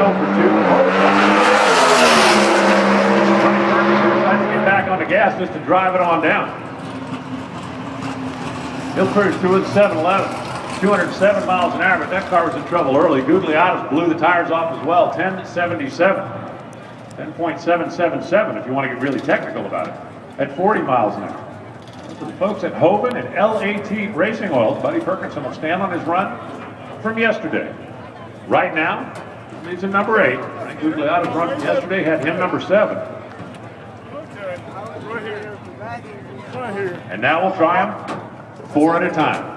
0 for 2. Decides to get back on the gas just to drive it on down. He'll cruise through with 7-11. 207 miles an hour, but that car was in trouble early. Guglielmus blew the tires off as well. 10.77. 10.777 if you want to get really technical about it. At 40 miles an hour. For the folks at Hoban and LAT Racing Oils, Buddy Perkinson will stand on his run from yesterday. Right now, he's in number 8. I think Guglielmus' run from yesterday had him number 7. Okay, right here. Right here. And now we'll try them 4 at a time.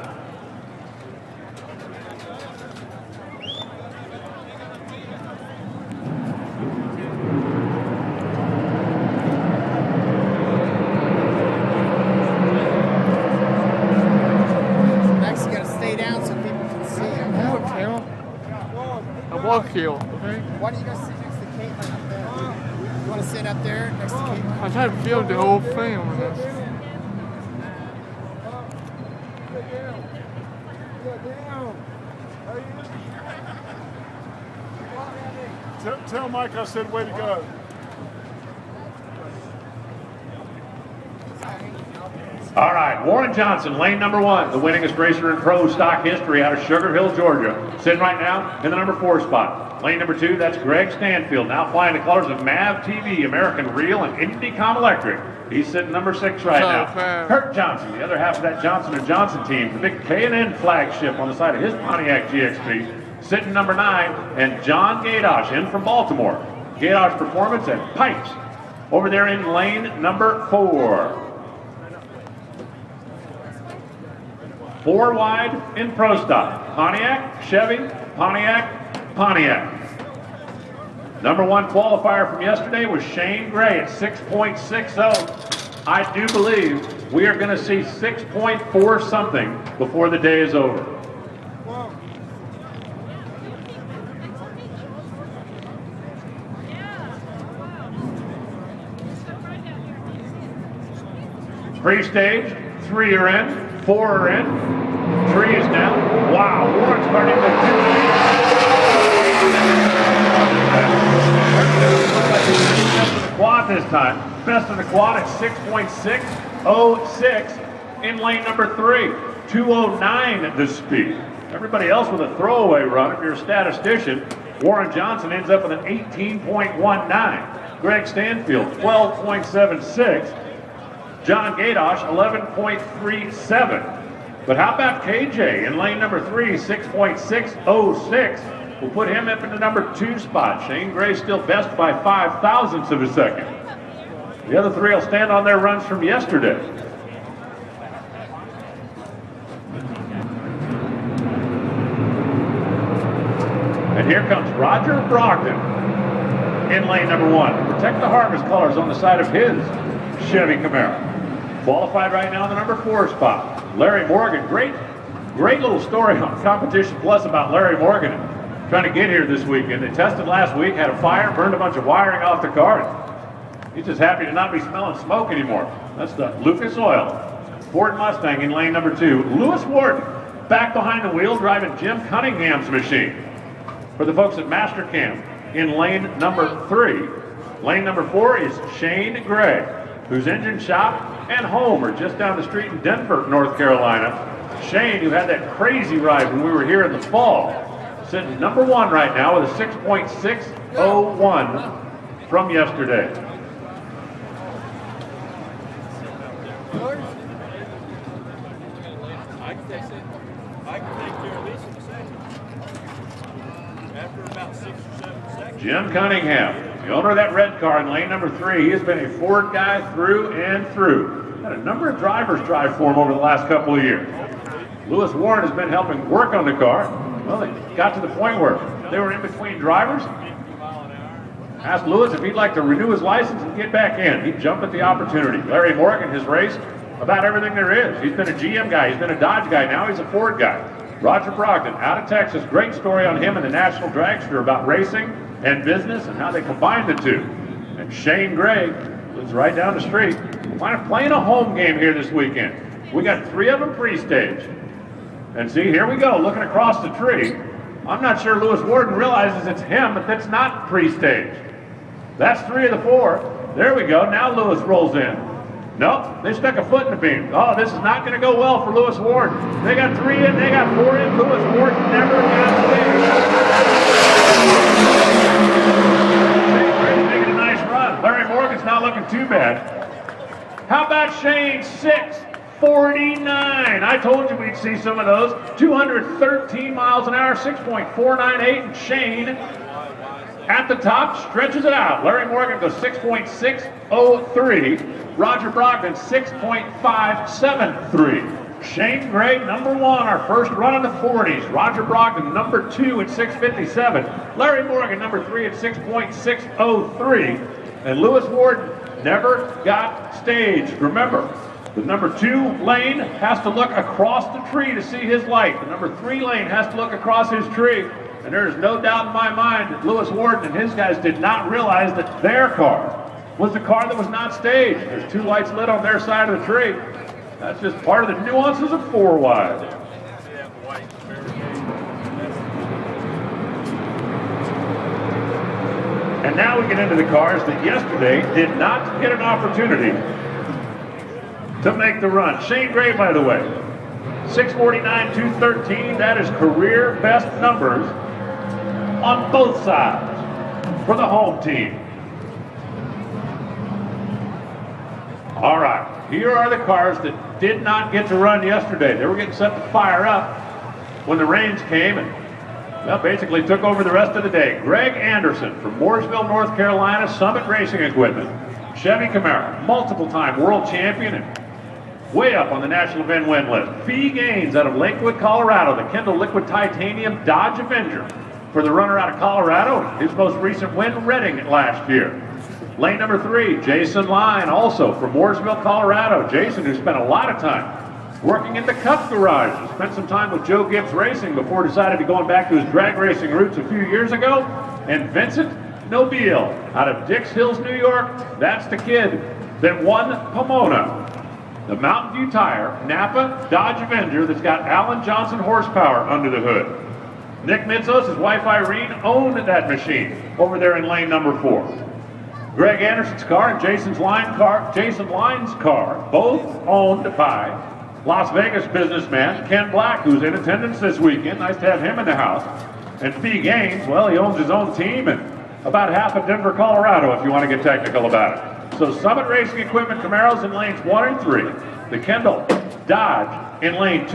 Hill, okay? Why don't you guys sit next to Caitlin up there? You want to sit up there next to Caitlin? I tried to film the whole thing on this. Tell Mike I said way to go. All right, Warren Johnson, lane number 1, the winningest racer in pro stock history out of Sugar Hill, Georgia. Sitting right now in the number 4 spot. Lane number 2, that's Greg Stanfield, now flying the colors of MAV TV, American Real, and Indycom Electric. He's sitting number 6 right now. Kurt Johnson, the other half of that Johnson & Johnson team, the big K&N flagship on the side of his Pontiac GXP, sitting number 9, and John Gadosh in from Baltimore. Gadosh Performance and Pipes over there in lane number 4. 4 wide in pro stock. Pontiac, Chevy, Pontiac, Pontiac. Number 1 qualifier from yesterday was Shane Gray at 6.60. I do believe we are going to see 6.4 something before the day is over. Pre-stage, 3 are in. 4 are in. 3 is down. Wow, Warren's starting to best of the quad this time. Best of the quad at 6.606 in lane number 3. 209 the speed. Everybody else with a throwaway run. If you're a statistician, Warren Johnson ends up with an 18.19. Greg Stanfield, 12.76. John Gadosh, 11.37. But how about KJ in lane number 3, 6.606. We'll put him up in the number 2 spot. Shane Gray still best by 5 thousandths of a second. The other 3 will stand on their runs from yesterday. And here comes Roger Brogdon in lane number 1 to protect the Harvest colors on the side of his Chevy Camaro. Qualified right now in the number 4 spot. Larry Morgan, great little story on Competition Plus about Larry Morgan trying to get here this weekend. They tested last week, had a fire, burned a bunch of wiring off the car. He's just happy to not be smelling smoke anymore. That's the Lucas Oil. Ford Mustang in lane number 2. Lewis Wharton back behind the wheel driving Jim Cunningham's machine. For the folks at Mastercam in lane number 3. Lane number 4 is Shane Gray, whose engine shop and home are just down the street in Denver, North Carolina. Shane, who had that crazy ride when we were here in the fall, sitting number 1 right now with a 6.601 from yesterday. Jim Cunningham, the owner of that red car in lane number 3, he has been a Ford guy through and through. Had a number of drivers drive for him over the last couple of years. Lewis Warren has been helping work on the car. Well, they got to the point where they were in between drivers. Asked Lewis if he'd like to renew his license and get back in. He'd jump at the opportunity. Larry Morgan has raced about everything there is. He's been a GM guy, he's been a Dodge guy, now he's a Ford guy. Roger Brogdon, out of Texas, great story on him and the National Dragster about racing and business and how they combine the two. And Shane Gray lives right down the street. We're playing a home game here this weekend. We got 3 of them pre-stage. And see, here we go, looking across the tree. I'm not sure Lewis Warden realizes it's him, but that's not pre-staged. That's 3 of the 4. There we go. Now Lewis rolls in. Nope, they stuck a foot in the beam. Oh, this is not going to go well for Lewis Warden. They got 3 in, they got 4 in. Lewis Warden never got staged. Shane Gray's making a nice run. Larry Morgan's not looking too bad. How about Shane 6:49? I told you we'd see some of those. 213 miles an hour, 6.498, and Shane at the top stretches it out. Larry Morgan goes 6.603. Roger Brogdon 6.573. Shane Gray, number 1, our first run in the 40s. Roger Brogdon, number 2 at 6.57. Larry Morgan, number 3 at 6.603. And Lewis Warden never got staged. Remember, the number 2 lane has to look across the tree to see his light. The number 3 lane has to look across his tree. And there is no doubt in my mind that Lewis Warden and his guys did not realize that their car was the car that was not staged. There's 2 lights lit on their side of the tree. That's just part of the nuances of 4 wide. And now we get into the cars that yesterday did not get an opportunity to make the run. Shane Gray, by the way, 6:49, 2:13. That is career best numbers on both sides for the home team. All right, here are the cars that did not get to run yesterday. They were getting set to fire up when the rains came and basically took over the rest of the day. Greg Anderson from Mooresville, North Carolina, Summit Racing Equipment. Chevy Camaro, multiple-time world champion and way up on the national event win list. Fee Gaines out of Lakewood, Colorado, the Kendall Liquid Titanium Dodge Avenger for the runner out of Colorado. His most recent win, Reading last year. Lane number 3, Jason Line, also from Mooresville, Colorado. Jason, who spent a lot of time working in the Cup garage. He spent some time with Joe Gibbs Racing before decided to going back to his drag racing roots a few years ago. And Vincent Nobile out of Dix Hills, New York. That's the kid that won Pomona. The Mountain View Tire Napa Dodge Avenger that's got Alan Johnson horsepower under the hood. Nick Mitzos, his wife Irene, owned that machine over there in lane number 4. Greg Anderson's car and Jason Line's car, both owned by Las Vegas businessman Ken Black, who's in attendance this weekend. Nice to have him in the house. And Fee Gaines, well, he owns his own team and about half of Denver, Colorado, if you want to get technical about it. So Summit Racing Equipment Camaros in lanes 1 and 3. The Kendall Dodge in lane 2.